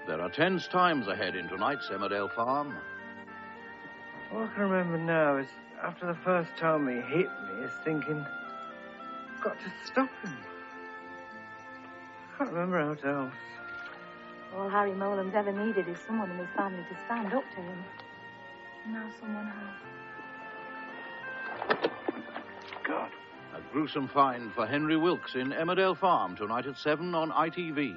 There are tense times ahead in tonight's Emmerdale farm. All I can remember now is after the first time he hit me is thinking, I've got to stop him. I can't remember how else. All Harry Molan's ever needed is someone in his family to stand up to him. And now someone has. God. A gruesome find for Henry Wilkes in Emmerdale Farm tonight at 7 on ITV.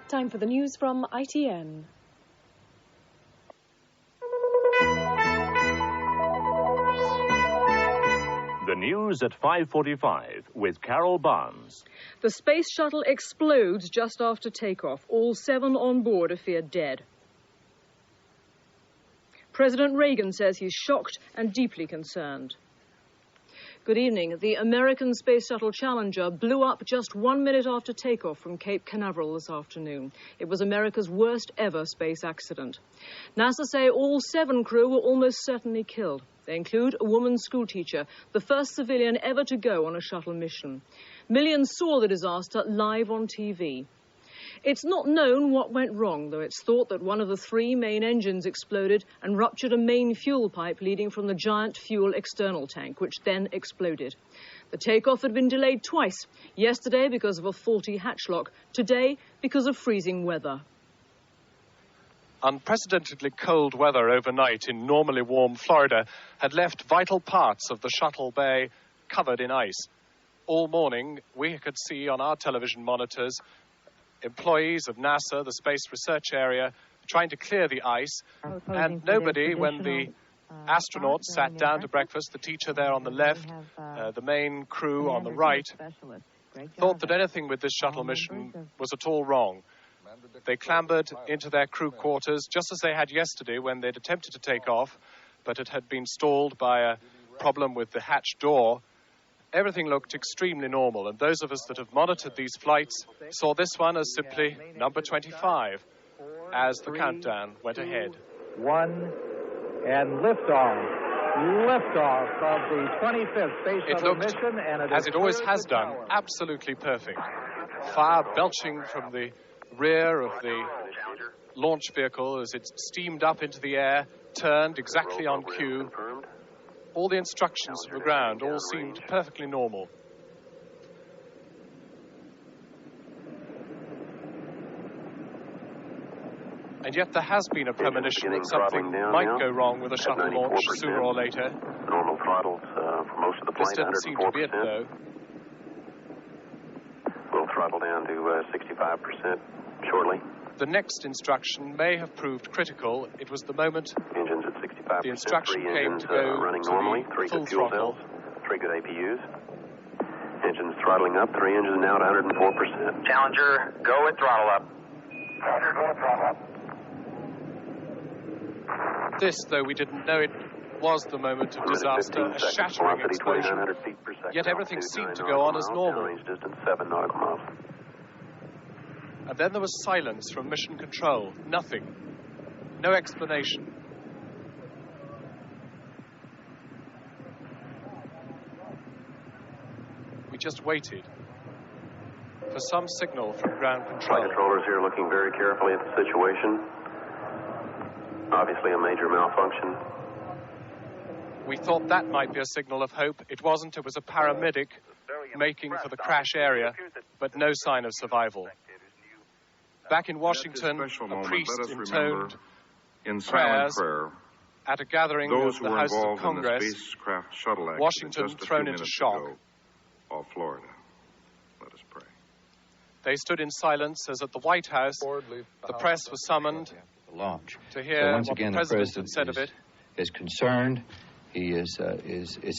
Time for the news from ITN. The news at 5:45 with Carol Barnes. The space shuttle explodes just after takeoff. All 7 on board are feared dead. President Reagan says he's shocked and deeply concerned. Good evening. The American Space Shuttle Challenger blew up just 1 minute after takeoff from Cape Canaveral this afternoon. It was America's worst ever space accident. NASA say all 7 crew were almost certainly killed. They include a woman schoolteacher, the first civilian ever to go on a shuttle mission. Millions saw the disaster live on TV. It's not known what went wrong, though it's thought that one of the 3 main engines exploded and ruptured a main fuel pipe leading from the giant fuel external tank, which then exploded. The takeoff had been delayed twice, yesterday because of a faulty hatch lock, today because of freezing weather. Unprecedentedly cold weather overnight in normally warm Florida had left vital parts of the shuttle bay covered in ice. All morning, we could see on our television monitors employees of NASA, the Space Research Area, trying to clear the ice, and nobody, when the astronauts sat down to breakfast, the teacher there on the left, the main crew on the right, thought that anything with this shuttle mission was at all wrong. They clambered into their crew quarters just as they had yesterday when they'd attempted to take off, but it had been stalled by a problem with the hatch door. Everything looked extremely normal, and those of us that have monitored these flights saw this one as simply number 25 as the countdown went ahead. 1, and liftoff. Liftoff of the 25th Space Shuttle mission. And as it always has done, absolutely perfect. Fire belching from the rear of the launch vehicle as it steamed up into the air, turned exactly on cue. All the instructions from the ground all seemed perfectly normal. And yet there has been a premonition that something might go wrong with a shuttle launch sooner or later. Normal throttles for most of the flight. This didn't seem to be it, though. We'll throttle down to 65% shortly. The next instruction may have proved critical. It was the moment engines at 65%. The instruction came to go running to normally. the 3 full good fuel throttle. cells, 3 good APUs. Engines throttling up. 3 engines now at 104%. Challenger, go with throttle up. Challenger, go with throttle up. This, though we didn't know it, was the moment of disaster, a shattering explosion. Yet everything seemed to go on as normal. Range distance 7 nautical miles. And then there was silence from mission control. Nothing. No explanation. We just waited for some signal from ground control. Flight controllers here looking very carefully at the situation. Obviously a major malfunction. We thought that might be a signal of hope. It wasn't. It was a paramedic making for the crash area, but no sign of survival. Back in Washington, a priest intoned prayers at a gathering of the House of Congress. Washington thrown into shock. Of Florida. Let us pray. They stood in silence as at the White House, the press was summoned launch. to hear once what again, the president had said of it. Is concerned. He is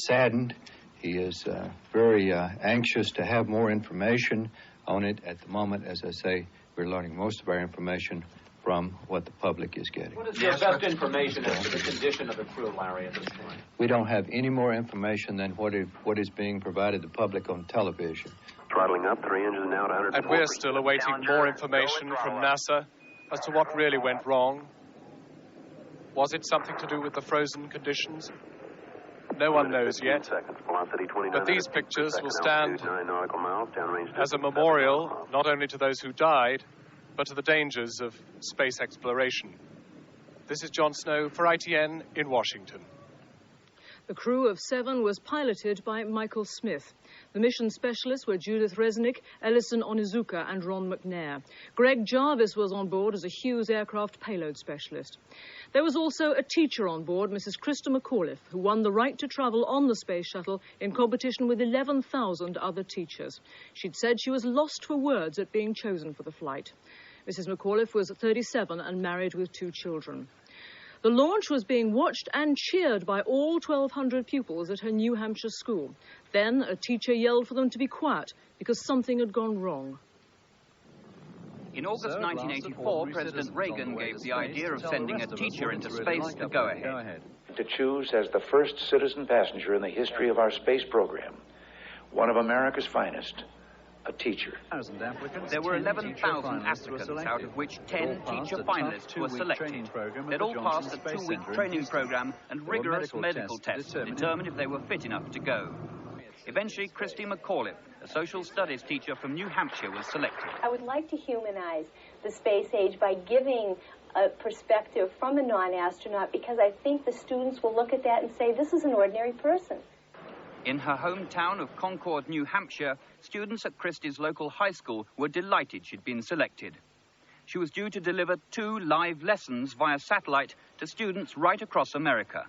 saddened. He is very anxious to have more information on it. At the moment, as I say, we're learning most of our information from what the public is getting. What is your best information as to the condition of the crew, Larry, at this point? We don't have any more information than what is being provided to the public on television. Throttling up, 3 engines now at 104%. And we're still awaiting more information from NASA as to what really went wrong. Was it something to do with the frozen conditions? No one knows yet. But these pictures will stand as a memorial not only to those who died, but to the dangers of space exploration. This is John Snow for ITN in Washington. The crew of 7 was piloted by Michael Smith. The mission specialists were Judith Resnick, Ellison Onizuka and Ron McNair. Greg Jarvis was on board as a Hughes aircraft payload specialist. There was also a teacher on board, Mrs. Krista McAuliffe, who won the right to travel on the space shuttle in competition with 11,000 other teachers. She'd said she was lost for words at being chosen for the flight. Mrs. McAuliffe was 37 and married with 2 children. The launch was being watched and cheered by all 1,200 pupils at her New Hampshire school. Then a teacher yelled for them to be quiet because something had gone wrong. In August 1984, President Reagan gave the idea of sending a teacher into space the go-ahead. To choose as the first citizen passenger in the history of our space program, one of America's finest, a teacher. There were 11,000 applicants, out of which 10 teacher finalists were selected. They'd all passed a 2-week training program and rigorous medical tests to determine if they were fit enough to go. Eventually, Christy McAuliffe, a social studies teacher from New Hampshire, was selected. I would like to humanize the space age by giving a perspective from a non-astronaut, because I think the students will look at that and say, this is an ordinary person. In her hometown of Concord, New Hampshire, students at Christie's local high school were delighted she'd been selected. She was due to deliver 2 live lessons via satellite to students right across America.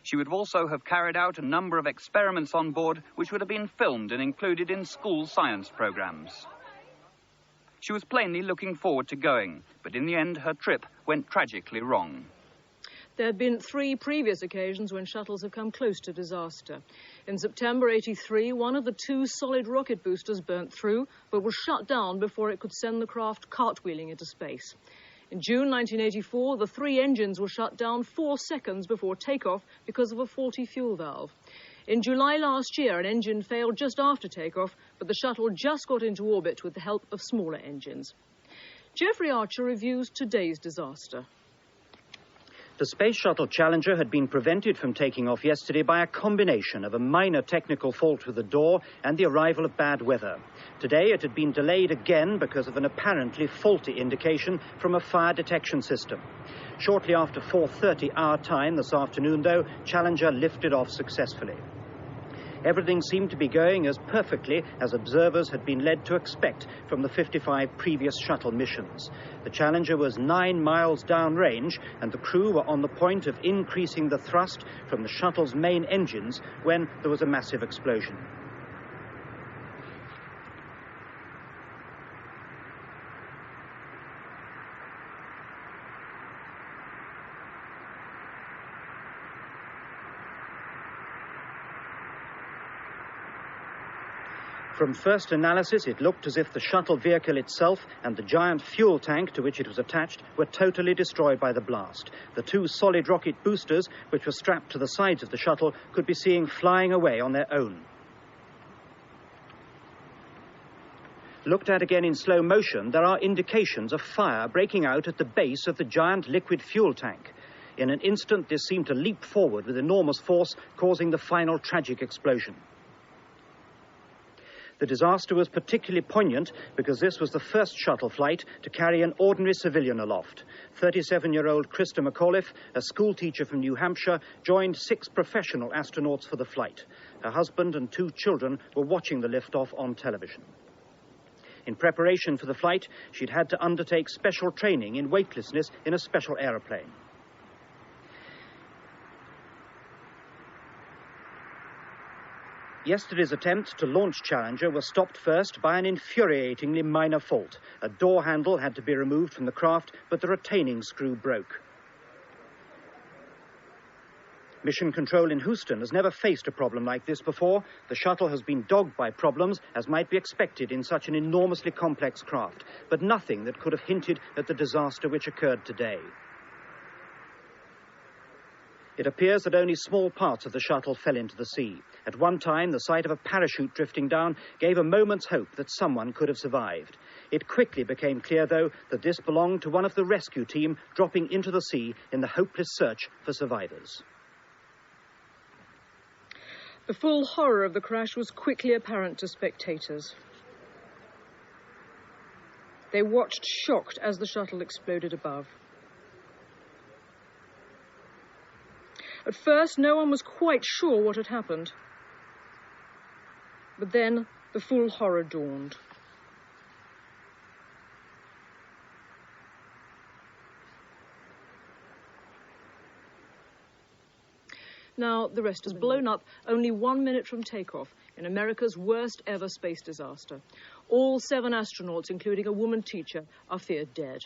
She would also have carried out a number of experiments on board which would have been filmed and included in school science programs. She was plainly looking forward to going, but in the end her trip went tragically wrong. There have been 3 previous occasions when shuttles have come close to disaster. In September '83, one of the 2 solid rocket boosters burnt through, but was shut down before it could send the craft cartwheeling into space. In June 1984, the 3 engines were shut down 4 seconds before takeoff because of a faulty fuel valve. In July last year, an engine failed just after takeoff, but the shuttle just got into orbit with the help of smaller engines. Jeffrey Archer reviews today's disaster. The Space Shuttle Challenger had been prevented from taking off yesterday by a combination of a minor technical fault with the door and the arrival of bad weather. Today it had been delayed again because of an apparently faulty indication from a fire detection system. Shortly after 4:30 our time this afternoon, though, Challenger lifted off successfully. Everything seemed to be going as perfectly as observers had been led to expect from the 55 previous shuttle missions. The Challenger was 9 miles downrange, and the crew were on the point of increasing the thrust from the shuttle's main engines when there was a massive explosion. From first analysis, it looked as if the shuttle vehicle itself and the giant fuel tank to which it was attached were totally destroyed by the blast. The 2 solid rocket boosters, which were strapped to the sides of the shuttle, could be seen flying away on their own. Looked at again in slow motion, there are indications of fire breaking out at the base of the giant liquid fuel tank. In an instant, this seemed to leap forward with enormous force, causing the final tragic explosion. The disaster was particularly poignant because this was the first shuttle flight to carry an ordinary civilian aloft. 37-year-old Krista McAuliffe, a schoolteacher from New Hampshire, joined 6 professional astronauts for the flight. Her husband and 2 children were watching the liftoff on television. In preparation for the flight, she'd had to undertake special training in weightlessness in a special aeroplane. Yesterday's attempt to launch Challenger was stopped first by an infuriatingly minor fault. A door handle had to be removed from the craft, but the retaining screw broke. Mission Control in Houston has never faced a problem like this before. The shuttle has been dogged by problems, as might be expected in such an enormously complex craft, but nothing that could have hinted at the disaster which occurred today. It appears that only small parts of the shuttle fell into the sea. At one time, the sight of a parachute drifting down gave a moment's hope that someone could have survived. It quickly became clear, though, that this belonged to one of the rescue team dropping into the sea in the hopeless search for survivors. The full horror of the crash was quickly apparent to spectators. They watched shocked as the shuttle exploded above. At first, no one was quite sure what had happened. But then the full horror dawned. Now, the rest has blown up only 1 minute from takeoff in America's worst ever space disaster. All 7 astronauts, including a woman teacher, are feared dead.